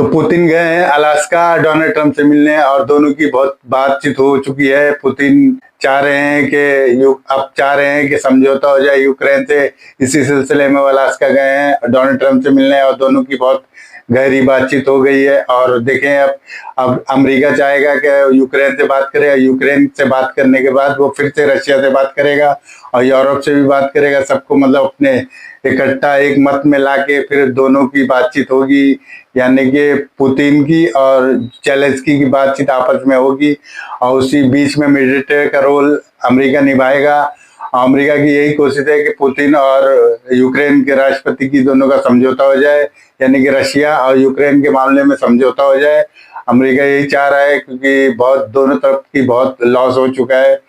तो पुतिन गए हैं अलास्का डोनाल्ड ट्रंप से मिलने और दोनों की बहुत बातचीत हो चुकी है। पुतिन चाह रहे हैं कि अब चाह रहे हैं कि समझौता हो जाए यूक्रेन से। इसी सिलसिले में वो अलास्का गए हैं डोनाल्ड ट्रंप से मिलने और दोनों की बहुत गहरी बातचीत हो गई है। और देखें अब अमेरिका चाहेगा कि यूक्रेन से बात करे, यूक्रेन से बात करने के बाद वो फिर से रशिया से बात करेगा और यूरोप से भी बात करेगा। सबको मतलब अपने इकट्ठा एक मत में लाके फिर दोनों की बातचीत होगी, यानी कि पुतिन की और जेलेंस्की की बातचीत आपस में होगी और उसी बीच में मीडिएटर का रोल अमेरिका निभाएगा। अमेरिका की यही कोशिश है कि पुतिन और यूक्रेन के राष्ट्रपति की दोनों का समझौता हो जाए, यानी कि रशिया और यूक्रेन के मामले में समझौता हो जाए। अमेरिका यही चाह रहा है क्योंकि बहुत दोनों तरफ की बहुत लॉस हो चुका है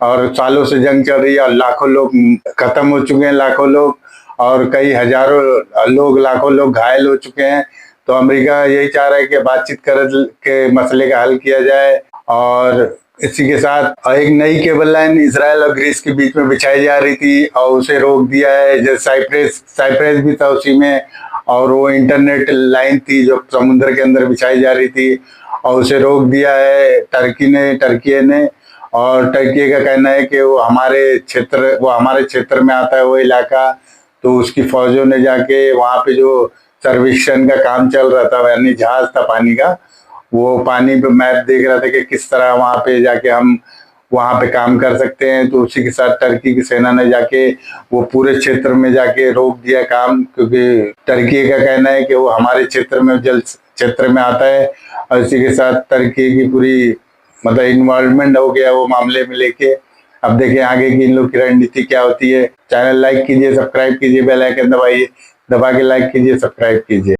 और सालों से जंग चल रही है और लाखों लोग खत्म हो चुके हैं, लाखों लोग और कई हजारों लोग, लाखों लोग घायल हो चुके हैं। तो अमेरिका यही चाह रहा है कि बातचीत कर के मसले का हल किया जाए। और इसी के साथ एक नई केबल लाइन इसराइल और ग्रीस के बीच में बिछाई जा रही थी और उसे रोक दिया है। जैसे साइप्रेस भी था उसी में, और वो इंटरनेट लाइन थी जो समुद्र के अंदर बिछाई जा रही थी और उसे रोक दिया है टर्की ने। और टर्की का कहना है कि वो हमारे क्षेत्र में आता है वो इलाका। तो उसकी फौजों ने जाके वहां पे जो सर्वेक्षण का काम चल रहा था, यानी जहाज था पानी का, वो पानी पे मैप देख रहा था कि किस तरह वहां पे जाके हम वहां पे काम कर सकते हैं। तो उसी के साथ टर्की की सेना ने जाके वो पूरे क्षेत्र में जाके रोक दिया काम, क्योंकि टर्की का कहना है कि वो हमारे क्षेत्र में जल क्षेत्र में आता है। और इसी के साथ टर्की की पूरी मतलब इन्वॉल्वमेंट हो गया वो मामले में लेके। अब देखें आगे की इन लोग की रणनीति क्या होती है। चैनल लाइक कीजिए, सब्सक्राइब कीजिए, बेल आइकन दबाइए, दबा के लाइक कीजिए, सब्सक्राइब कीजिए।